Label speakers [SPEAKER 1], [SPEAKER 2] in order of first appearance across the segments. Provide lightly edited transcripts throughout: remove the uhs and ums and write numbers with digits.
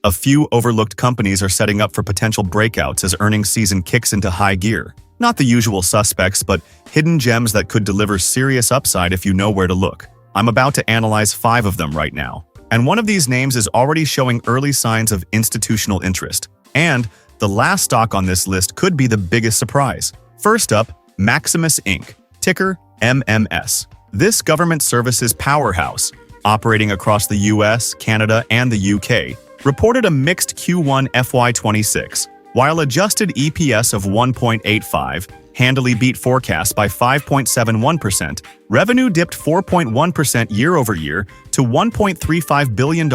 [SPEAKER 1] A few overlooked companies are setting up for potential breakouts as earnings season kicks into high gear. Not the usual suspects, but hidden gems that could deliver serious upside if you know where to look. I'm about to analyze 5 of them right now. And one of these names is already showing early signs of institutional interest. And the last stock on this list could be the biggest surprise. First up, Maximus Inc., ticker MMS. This government services powerhouse, operating across the US, Canada, and the UK, reported a mixed Q1 FY26. While adjusted EPS of 1.85 handily beat forecasts by 5.71%, revenue dipped 4.1% year-over-year to $1.35 billion,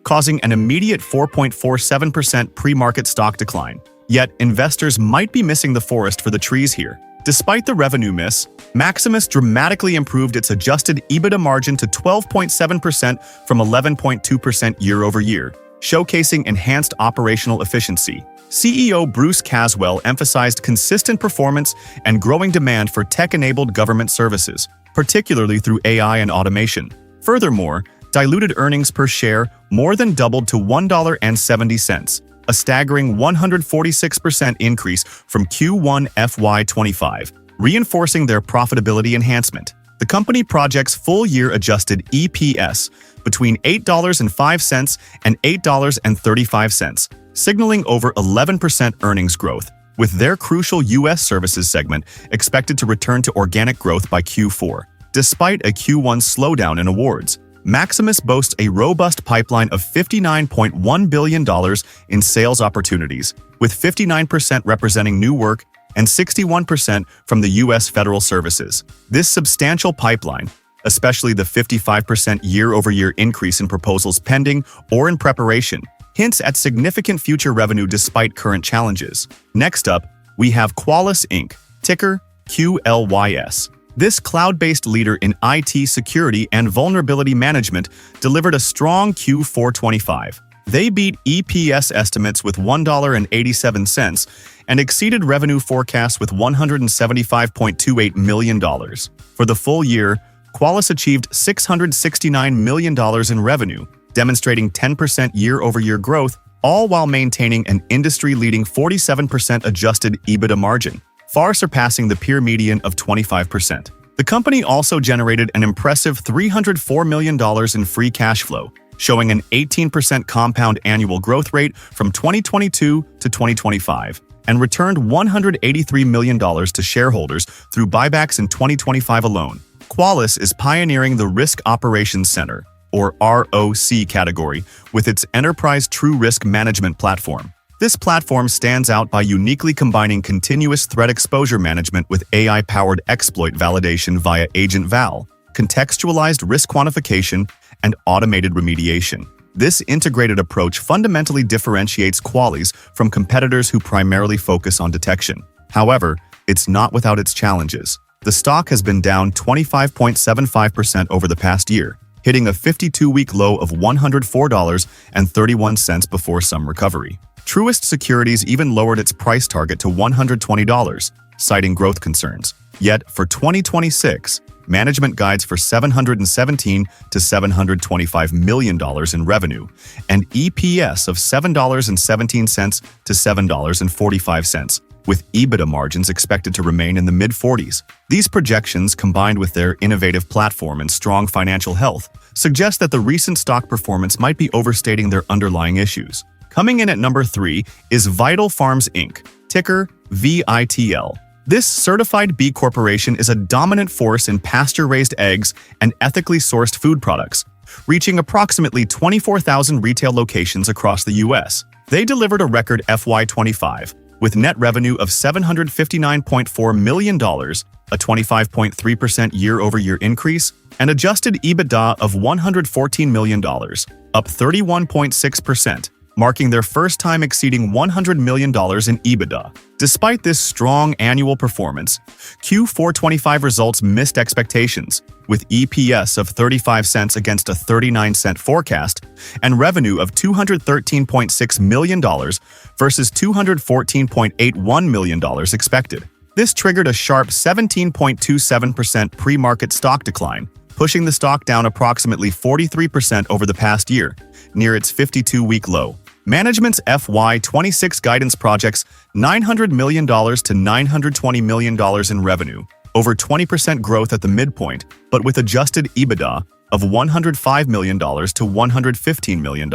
[SPEAKER 1] causing an immediate 4.47% pre-market stock decline. Yet, investors might be missing the forest for the trees here. Despite the revenue miss, Maximus dramatically improved its adjusted EBITDA margin to 12.7% from 11.2% year-over-year, showcasing enhanced operational efficiency. CEO Bruce Caswell emphasized consistent performance and growing demand for tech-enabled government services, particularly through AI and automation. Furthermore, diluted earnings per share more than doubled to $1.70, a staggering 146% increase from Q1 FY25, reinforcing their profitability enhancement. The company projects full-year adjusted EPS between $8.05 and $8.35, signaling over 11% earnings growth, with their crucial U.S. services segment expected to return to organic growth by Q4. Despite a Q1 slowdown in awards, Maximus boasts a robust pipeline of $59.1 billion in sales opportunities, with 59% representing new work and 61% from the U.S. federal services. This substantial pipeline, especially the 55% year-over-year increase in proposals pending or in preparation, hints at significant future revenue despite current challenges. Next up, we have Qualys Inc., ticker QLYS. This cloud-based leader in IT security and vulnerability management delivered a strong Q4 25. They beat EPS estimates with $1.87 and exceeded revenue forecasts with $175.28 million. For the full year, Qualys achieved $669 million in revenue, demonstrating 10% year-over-year growth, all while maintaining an industry-leading 47% adjusted EBITDA margin, far surpassing the peer median of 25%. The company also generated an impressive $304 million in free cash flow, showing an 18% compound annual growth rate from 2022 to 2025, and returned $183 million to shareholders through buybacks in 2025 alone. Qualys is pioneering the Risk Operations Center, or ROC category, with its enterprise true risk management platform. This platform stands out by uniquely combining continuous threat exposure management with AI-powered exploit validation via Agent Val, contextualized risk quantification, and automated remediation. This integrated approach fundamentally differentiates Qualys from competitors who primarily focus on detection. However, it's not without its challenges. The stock has been down 25.75% over the past year, hitting a 52-week low of $104.31 before some recovery. Truist Securities even lowered its price target to $120, citing growth concerns. Yet, for 2026, management guides for $717 to $725 million in revenue and EPS of $7.17 to $7.45, with EBITDA margins expected to remain in the mid-40s. These projections, combined with their innovative platform and strong financial health, suggest that the recent stock performance might be overstating their underlying issues. Coming in at number 3 is Vital Farms Inc., ticker VITL. This certified B Corporation is a dominant force in pasture-raised eggs and ethically sourced food products, reaching approximately 24,000 retail locations across the U.S. They delivered a record FY25, with net revenue of $759.4 million, a 25.3% year-over-year increase, and adjusted EBITDA of $114 million, up 31.6%. Marking their first time exceeding $100 million in EBITDA. Despite this strong annual performance, Q4 25 results missed expectations, with EPS of 35 cents against a 39-cent forecast and revenue of $213.6 million versus $214.81 million expected. This triggered a sharp 17.27% pre-market stock decline, pushing the stock down approximately 43% over the past year, near its 52-week low. Management's FY26 guidance projects $900 million to $920 million in revenue, over 20% growth at the midpoint, but with adjusted EBITDA of $105 million to $115 million,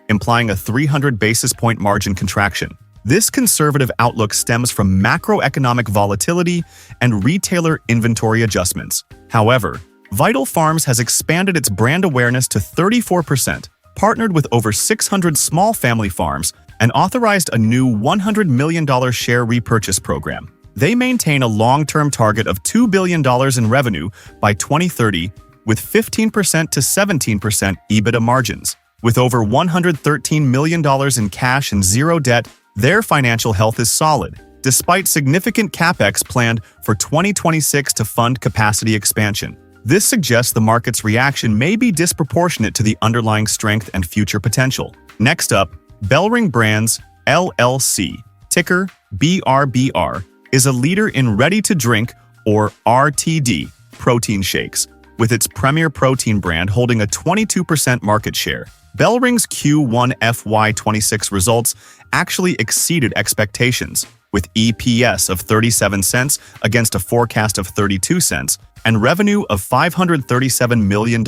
[SPEAKER 1] implying a 300 basis point margin contraction. This conservative outlook stems from macroeconomic volatility and retailer inventory adjustments. However, Vital Farms has expanded its brand awareness to 34%, partnered with over 600 small family farms, and authorized a new $100 million share repurchase program. They maintain a long-term target of $2 billion in revenue by 2030, with 15% to 17% EBITDA margins. With over $113 million in cash and zero debt, their financial health is solid, despite significant capex planned for 2026 to fund capacity expansion. This suggests the market's reaction may be disproportionate to the underlying strength and future potential. Next up, BellRing Brands, LLC, ticker BRBR, is a leader in ready-to-drink, or RTD, protein shakes, with its Premier Protein brand holding a 22% market share. BellRing's Q1 FY26 results actually exceeded expectations, with EPS of 37 cents against a forecast of 32 cents and revenue of $537 million,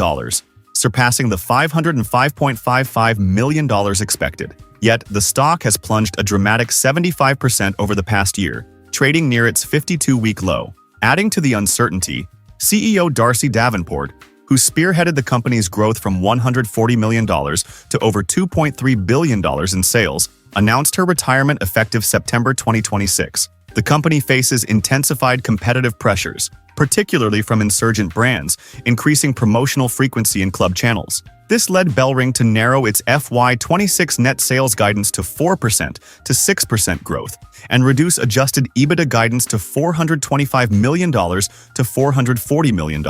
[SPEAKER 1] surpassing the $505.55 million expected. Yet, the stock has plunged a dramatic 75% over the past year, trading near its 52-week low. Adding to the uncertainty, CEO Darcy Davenport, who spearheaded the company's growth from $140 million to over $2.3 billion in sales, announced her retirement effective September 2026. The company faces intensified competitive pressures, particularly from insurgent brands, increasing promotional frequency in club channels. This led BellRing to narrow its FY26 net sales guidance to 4% to 6% growth and reduce adjusted EBITDA guidance to $425 million to $440 million.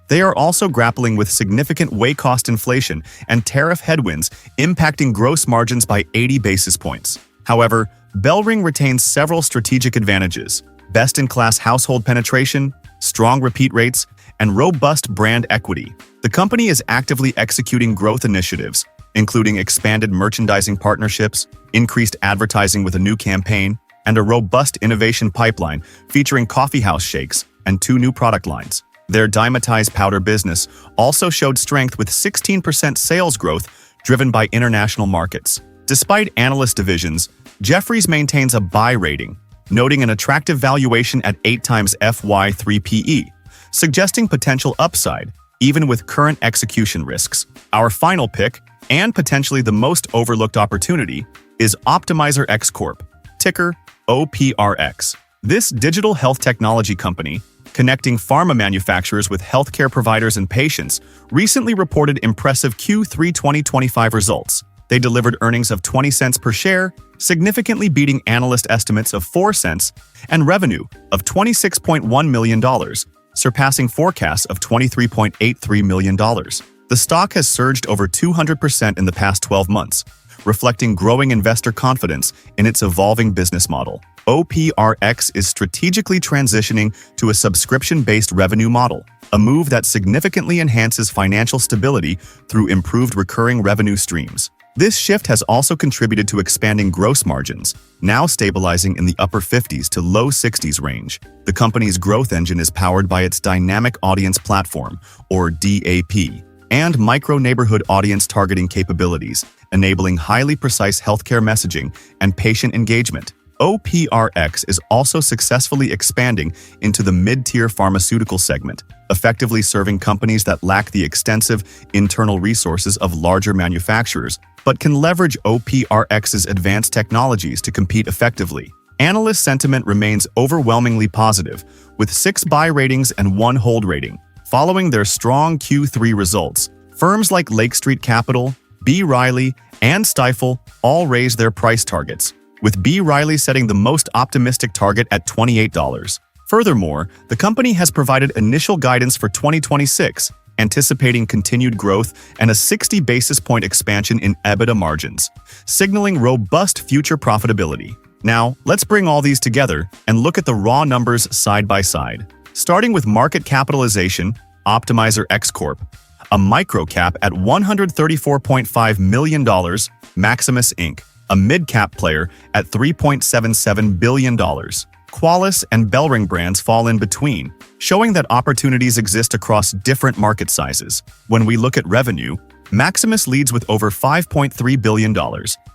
[SPEAKER 1] They are also grappling with significant whey cost inflation and tariff headwinds impacting gross margins by 80 basis points. However, BellRing retains several strategic advantages: best-in-class household penetration, strong repeat rates, and robust brand equity. The company is actively executing growth initiatives, including expanded merchandising partnerships, increased advertising with a new campaign, and a robust innovation pipeline featuring coffeehouse shakes and 2 new product lines. Their dimetized powder business also showed strength with 16% sales growth driven by international markets. Despite analyst divisions, Jefferies maintains a buy rating, noting an attractive valuation at 8 times FY3 PE, suggesting potential upside, even with current execution risks. Our final pick, and potentially the most overlooked opportunity, is Optimizer X Corp, ticker OPRX. This digital health technology company, connecting pharma manufacturers with healthcare providers and patients, recently reported impressive Q3 2025 results. They delivered earnings of 20 cents per share, significantly beating analyst estimates of 4 cents, and revenue of $26.1 million, surpassing forecasts of $23.83 million. The stock has surged over 200% in the past 12 months, reflecting growing investor confidence in its evolving business model. OPRX is strategically transitioning to a subscription-based revenue model, a move that significantly enhances financial stability through improved recurring revenue streams. This shift has also contributed to expanding gross margins, now stabilizing in the upper 50s to low 60s range. The company's growth engine is powered by its Dynamic Audience Platform, or DAP, and micro-neighborhood audience targeting capabilities, enabling highly precise healthcare messaging and patient engagement. OPRX is also successfully expanding into the mid-tier pharmaceutical segment, effectively serving companies that lack the extensive internal resources of larger manufacturers, but can leverage OPRX's advanced technologies to compete effectively. Analyst sentiment remains overwhelmingly positive, with 6 buy ratings and 1 hold rating. Following their strong Q3 results, firms like Lake Street Capital, B. Riley, and Stifel all raised their price targets, with B. Riley setting the most optimistic target at $28. Furthermore, the company has provided initial guidance for 2026, anticipating continued growth and a 60 basis point expansion in EBITDA margins, signaling robust future profitability. Now, let's bring all these together and look at the raw numbers side by side. Starting with market capitalization, Optimizer X Corp, a microcap at $134.5 million, Maximus Inc., a mid-cap player at $3.77 billion. Qualys and Bellring brands fall in between, showing that opportunities exist across different market sizes. When we look at revenue, Maximus leads with over $5.3 billion,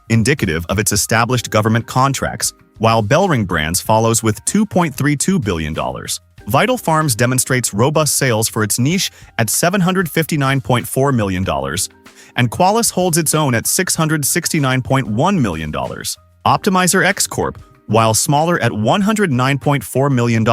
[SPEAKER 1] indicative of its established government contracts, while Bellring brands follows with $2.32 billion. Vital Farms demonstrates robust sales for its niche at $759.4 million, and Qualys holds its own at $669.1 million. Optimizer X Corp, while smaller at $109.4 million,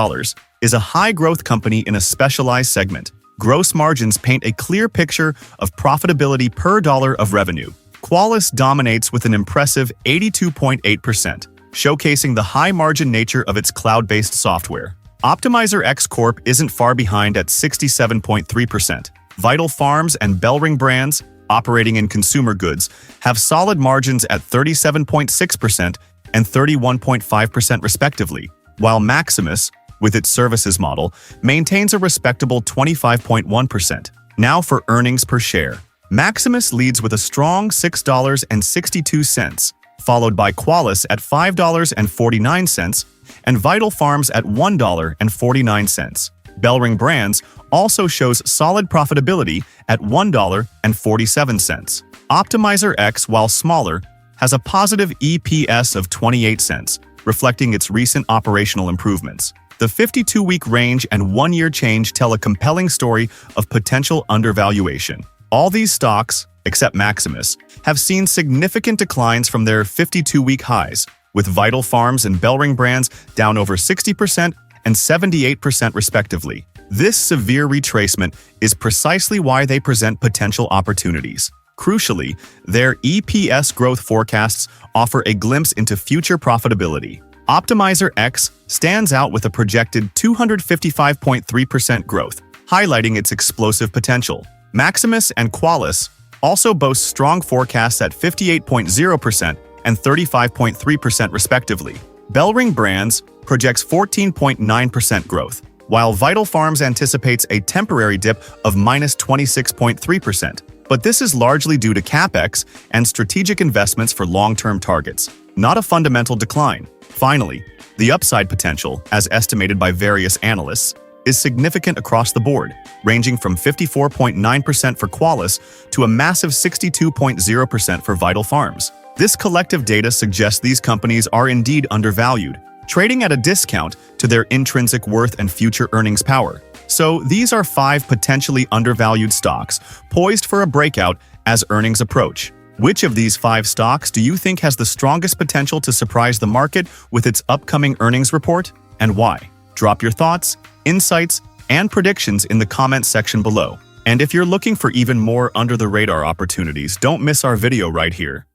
[SPEAKER 1] is a high-growth company in a specialized segment. Gross margins paint a clear picture of profitability per dollar of revenue. Qualys dominates with an impressive 82.8%, showcasing the high-margin nature of its cloud-based software. Optimizer X Corp isn't far behind at 67.3%. Vital Farms and Bellring brands, operating in consumer goods, have solid margins at 37.6% and 31.5% respectively, while Maximus, with its services model, maintains a respectable 25.1%. Now for earnings per share. Maximus leads with a strong $6.62, followed by Qualys at $5.49 and Vital Farms at $1.49. Bellring brands also shows solid profitability at $1.47. Optimizer X, while smaller, has a positive EPS of 28 cents, reflecting its recent operational improvements. The 52-week range and one-year change tell a compelling story of potential undervaluation. All these stocks, except Maximus, have seen significant declines from their 52-week highs, with Vital Farms and Bellring brands down over 60% and 78% respectively. This severe retracement is precisely why they present potential opportunities. Crucially, their EPS growth forecasts offer a glimpse into future profitability. Optimizer X stands out with a projected 255.3% growth, highlighting its explosive potential. Maximus and Qualys also boast strong forecasts at 58.0% and 35.3% respectively. Bellring brands projects 14.9% growth, while Vital Farms anticipates a temporary dip of -26.3%. But this is largely due to CapEx and strategic investments for long-term targets, not a fundamental decline. Finally, the upside potential, as estimated by various analysts, is significant across the board, ranging from 54.9% for Qualys to a massive 62.0% for Vital Farms. This collective data suggests these companies are indeed undervalued, trading at a discount to their intrinsic worth and future earnings power. So these are 5 potentially undervalued stocks poised for a breakout as earnings approach. Which of these 5 stocks do you think has the strongest potential to surprise the market with its upcoming earnings report, and why? Drop your thoughts, insights, and predictions in the comments section below. And if you're looking for even more under-the-radar opportunities, don't miss our video right here.